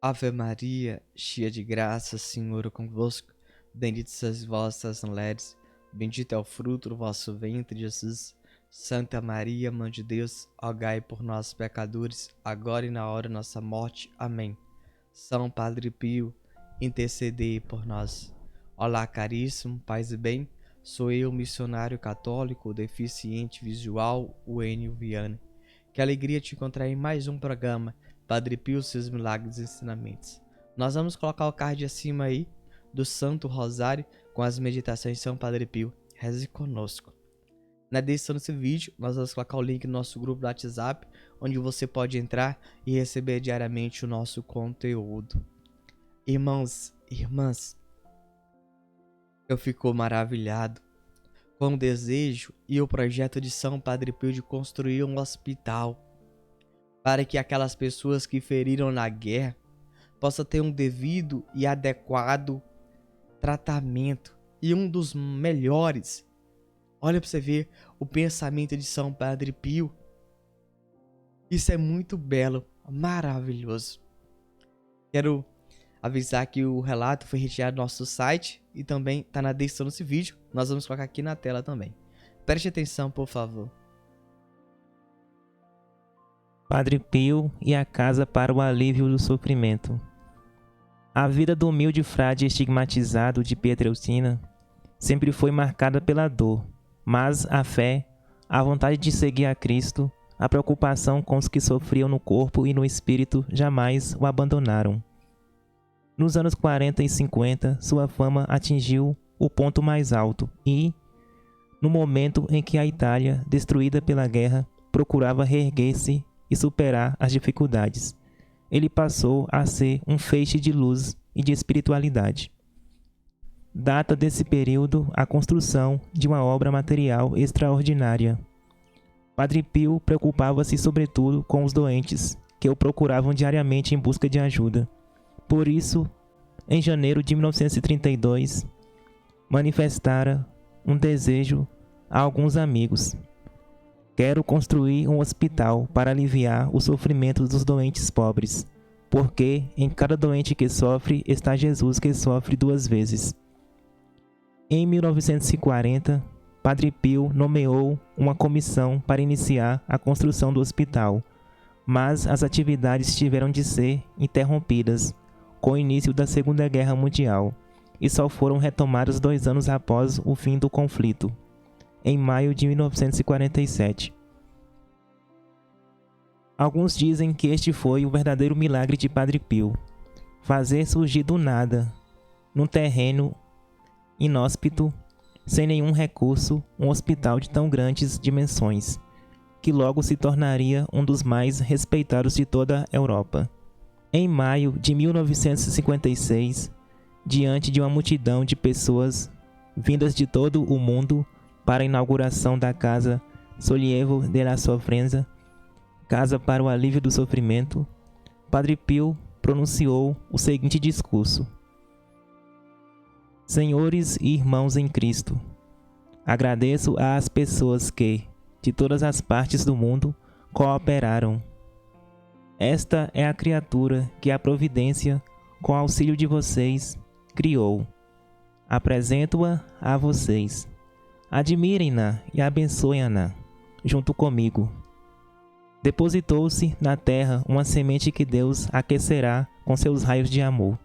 Ave Maria, cheia de graça, Senhor é convosco. Bendita sois vós entre as mulheres, bendito é o fruto do vosso ventre, Jesus. Santa Maria, Mãe de Deus, rogai por nós pecadores, agora e na hora de nossa morte. Amém. São Padre Pio, intercedei por nós. Olá, caríssimo, paz e bem. Sou eu, missionário católico, deficiente visual, o Enio Viana. Que alegria te encontrar em mais um programa Padre Pio, seus milagres e ensinamentos. Nós vamos colocar o card acima aí do Santo Rosário com as meditações de São Padre Pio. Reze conosco. Na descrição desse vídeo, nós vamos colocar o link do nosso grupo do WhatsApp, onde você pode entrar e receber diariamente o nosso conteúdo. Irmãos, irmãs, eu fico maravilhado com o desejo e o projeto de São Padre Pio de construir um hospital para que aquelas pessoas que feriram na guerra possam ter um devido e adequado tratamento. E um dos melhores, olha para você ver o pensamento de São Padre Pio. Isso é muito belo, maravilhoso. Quero avisar que o relato foi retirado do nosso site e também está na descrição desse vídeo. Nós vamos colocar aqui na tela também. Preste atenção, por favor. Padre Pio e a casa para o alívio do sofrimento. A vida do humilde frade estigmatizado de Pietrelcina sempre foi marcada pela dor, mas a fé, a vontade de seguir a Cristo, a preocupação com os que sofriam no corpo e no espírito jamais o abandonaram. Nos anos 40 e 50, sua fama atingiu o ponto mais alto e, no momento em que a Itália, destruída pela guerra, procurava reerguer-se e superar as dificuldades, ele passou a ser um feixe de luz e de espiritualidade. Data desse período a construção de uma obra material extraordinária. Padre Pio preocupava-se sobretudo com os doentes, que o procuravam diariamente em busca de ajuda. Por isso, em janeiro de 1932, manifestara um desejo a alguns amigos. Quero construir um hospital para aliviar o sofrimento dos doentes pobres, porque em cada doente que sofre está Jesus que sofre duas vezes. Em 1940, Padre Pio nomeou uma comissão para iniciar a construção do hospital, mas as atividades tiveram de ser interrompidas com o início da Segunda Guerra Mundial e só foram retomadas 2 anos após o fim do conflito, em maio de 1947. Alguns dizem que este foi o verdadeiro milagre de Padre Pio, fazer surgir do nada, num terreno inóspito, sem nenhum recurso, um hospital de tão grandes dimensões, que logo se tornaria um dos mais respeitados de toda a Europa. Em maio de 1956, diante de uma multidão de pessoas vindas de todo o mundo para a inauguração da Casa Sollievo della Sofferenza, Casa para o Alívio do Sofrimento, Padre Pio pronunciou o seguinte discurso: Senhores e irmãos em Cristo, agradeço às pessoas que, de todas as partes do mundo, cooperaram. Esta é a criatura que a providência, com auxílio de vocês, criou. Apresento-a a vocês. Admirem-na e abençoem-na, junto comigo. Depositou-se na terra uma semente que Deus aquecerá com seus raios de amor.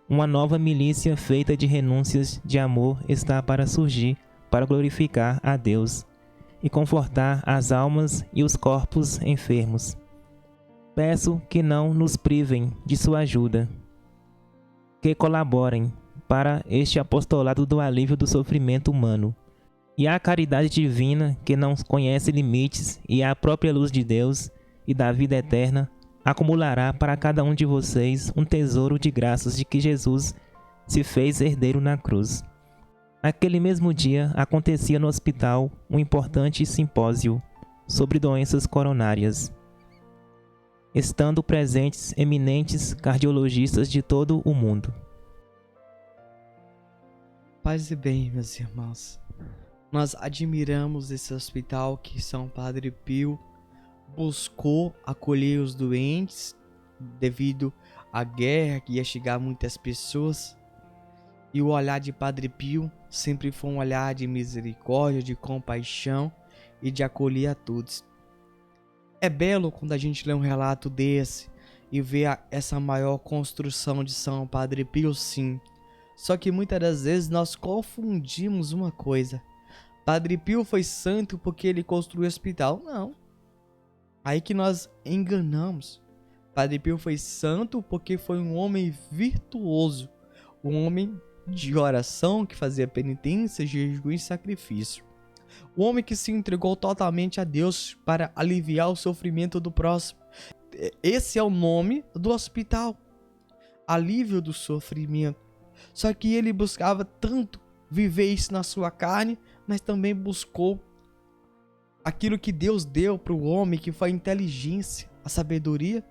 Uma nova milícia feita de renúncias de amor está para surgir para glorificar a Deus e confortar as almas e os corpos enfermos. Peço que não nos privem de sua ajuda, que colaborem para este apostolado do alívio do sofrimento humano. E a caridade divina, que não conhece limites, e a própria luz de Deus e da vida eterna, acumulará para cada um de vocês um tesouro de graças de que Jesus se fez herdeiro na cruz. Naquele mesmo dia, acontecia no hospital um importante simpósio sobre doenças coronárias, estando presentes eminentes cardiologistas de todo o mundo. Paz e bem, meus irmãos. Nós admiramos esse hospital que São Padre Pio buscou acolher os doentes devido a guerra que ia chegar a muitas pessoas. E o olhar de Padre Pio sempre foi um olhar de misericórdia, de compaixão e de acolher a todos. É belo quando a gente lê um relato desse e vê essa maior construção de São Padre Pio, sim. Só que muitas das vezes nós confundimos uma coisa. Padre Pio foi santo porque ele construiu o hospital? Não. Aí que nós enganamos. Padre Pio foi santo porque foi um homem virtuoso, um homem de oração que fazia penitência, jejum e sacrifício. Um homem que se entregou totalmente a Deus para aliviar o sofrimento do próximo. Esse é o nome do hospital, alívio do sofrimento. Só que ele buscava tanto viver isso na sua carne, mas também buscou aquilo que Deus deu para o homem, que foi a inteligência, a sabedoria.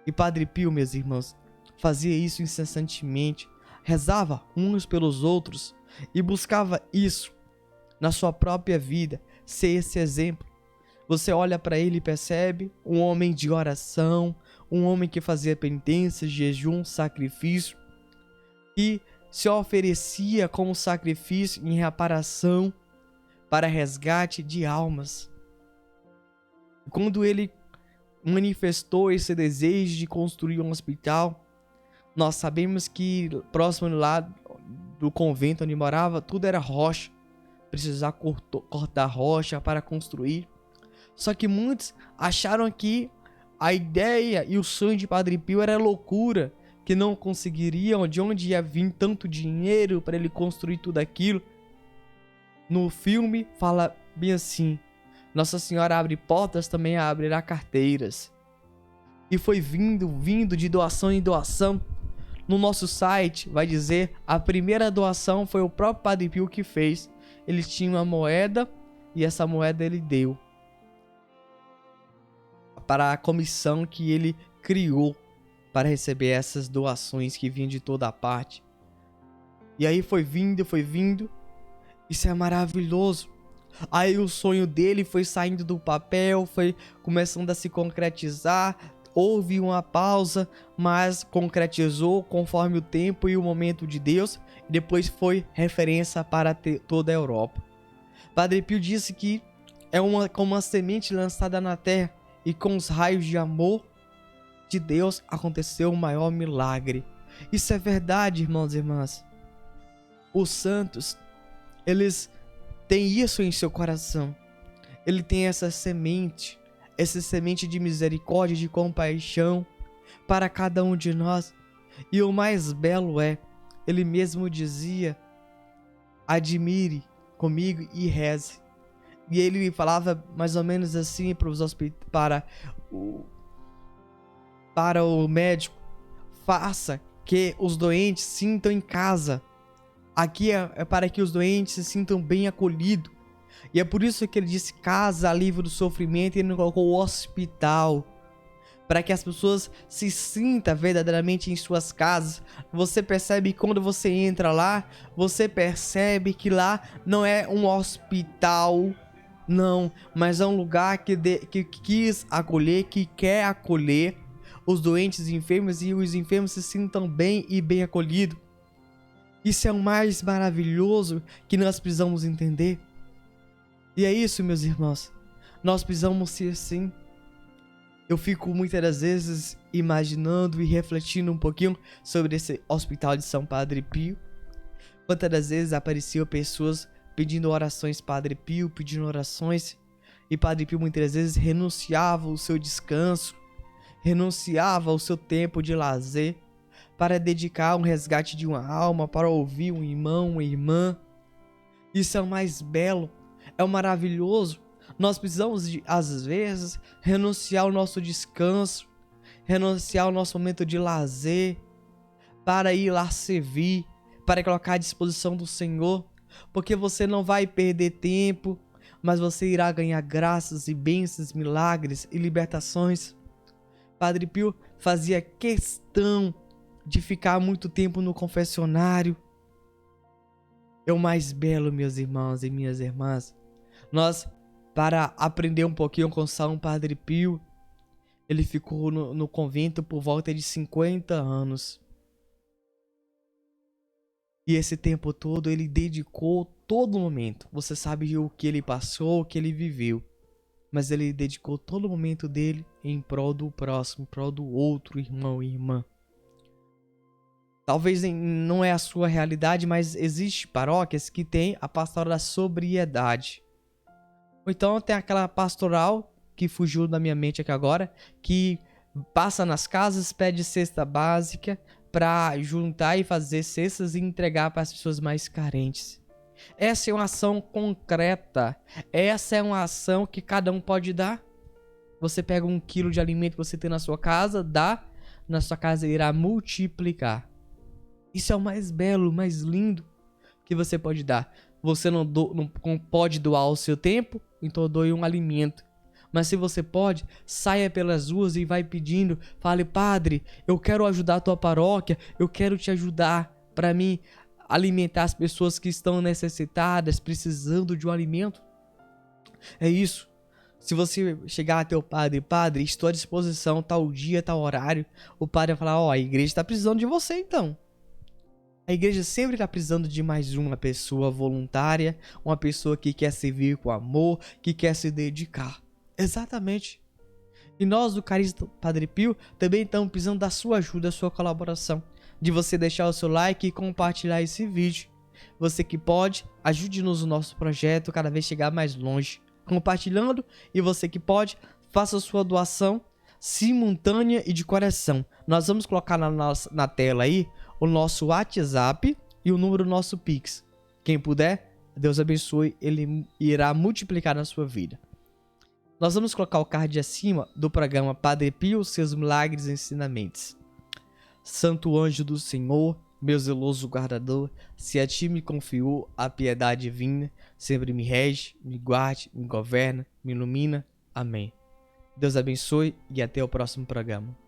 E Padre Pio, meus irmãos, fazia isso incessantemente, rezava uns pelos outros e buscava isso na sua própria vida, ser esse exemplo. Você olha para ele e percebe um homem de oração, um homem que fazia penitência, jejum, sacrifício, e se oferecia como sacrifício em reparação para resgate de almas. Quando ele manifestou esse desejo de construir um hospital, nós sabemos que próximo lá do convento onde morava, tudo era rocha. Precisava cortar rocha para construir. Só que muitos acharam que a ideia e o sonho de Padre Pio era loucura, que não conseguiriam, de onde ia vir tanto dinheiro para ele construir tudo aquilo. No filme fala bem assim: Nossa Senhora abre portas, também abrirá carteiras. E foi vindo de doação em doação. No nosso site vai dizer, a primeira doação foi o próprio Padre Pio que fez. Ele tinha uma moeda e essa moeda ele deu para a comissão que ele criou para receber essas doações que vinham de toda a parte. E aí foi vindo. Isso é maravilhoso. Aí o sonho dele foi saindo do papel, foi começando a se concretizar. Houve uma pausa, mas concretizou conforme o tempo e o momento de Deus. E depois foi referência para toda a Europa. Padre Pio disse que é como uma semente lançada na terra, e com os raios de amor de Deus aconteceu o maior milagre. Isso é verdade, irmãos e irmãs. Os santos, eles têm isso em seu coração. Ele tem essa semente de misericórdia, de compaixão para cada um de nós. E o mais belo é, ele mesmo dizia: admire comigo e reze. E ele falava mais ou menos assim para o médico: faça que os doentes sintam em casa. Aqui é para que os doentes se sintam bem acolhidos. E é por isso que ele disse casa, alívio do sofrimento, e ele não colocou hospital. Para que as pessoas se sintam verdadeiramente em suas casas. Você percebe que quando você entra lá, você percebe que lá não é um hospital, não, mas é um lugar que quis acolher, que quer acolher os doentes e enfermos, e os enfermos se sintam bem e bem acolhidos. Isso é o mais maravilhoso que nós precisamos entender. E é isso, meus irmãos. Nós precisamos ser assim. Eu fico muitas das vezes imaginando e refletindo um pouquinho sobre esse hospital de São Padre Pio. Quantas das vezes apareciam pessoas pedindo orações Padre Pio, pedindo orações. E Padre Pio muitas vezes renunciava ao seu descanso, renunciava ao seu tempo de lazer, para dedicar um resgate de uma alma, para ouvir um irmão, uma irmã. Isso é o mais belo, é o maravilhoso. Nós precisamos, às vezes, renunciar ao nosso descanso, renunciar ao nosso momento de lazer, para ir lá servir, para colocar à disposição do Senhor, porque você não vai perder tempo, mas você irá ganhar graças e bênçãos, milagres e libertações. Padre Pio fazia questão de ficar muito tempo no confessionário. É o mais belo, meus irmãos e minhas irmãs. Nós, para aprender um pouquinho com São Padre Pio, Ele ficou no convento por volta de 50 anos. E esse tempo todo ele dedicou todo momento. Você sabe o que ele passou, o que ele viveu. Mas ele dedicou todo o momento dele em prol do próximo, em prol do outro irmão e irmã. Talvez não é a sua realidade, mas existe paróquias que tem a pastoral da sobriedade. Ou então tem aquela pastoral que fugiu da minha mente aqui agora, que passa nas casas, pede cesta básica para juntar e fazer cestas e entregar para as pessoas mais carentes. Essa é uma ação concreta. Essa é uma ação que cada um pode dar. Você pega 1 quilo de alimento que você tem na sua casa, dá, na sua casa irá multiplicar. Isso é o mais belo, o mais lindo que você pode dar. Você não pode doar o seu tempo, então doe um alimento. Mas se você pode, saia pelas ruas e vai pedindo. Fale, padre, eu quero ajudar a tua paróquia, eu quero te ajudar para mim alimentar as pessoas que estão necessitadas, precisando de um alimento. É isso. Se você chegar até o padre, padre, estou à disposição, tal dia, tal horário, o padre vai falar, a igreja está precisando de você então. A igreja sempre está precisando de mais uma pessoa voluntária, uma pessoa que quer servir com amor, que quer se dedicar. Exatamente. E nós do Carisma Padre Pio também estamos precisando da sua ajuda, da sua colaboração. De você deixar o seu like e compartilhar esse vídeo. Você que pode, ajude-nos no nosso projeto cada vez chegar mais longe. Compartilhando, e você que pode, faça a sua doação simultânea e de coração. Nós vamos colocar na tela aí o nosso WhatsApp e o número do nosso Pix. Quem puder, Deus abençoe, ele irá multiplicar na sua vida. Nós vamos colocar o card acima do programa Padre Pio, seus milagres e ensinamentos. Santo anjo do Senhor, meu zeloso guardador, se a ti me confiou a piedade divina, sempre me rege, me guarde, me governa, me ilumina. Amém. Deus abençoe e até o próximo programa.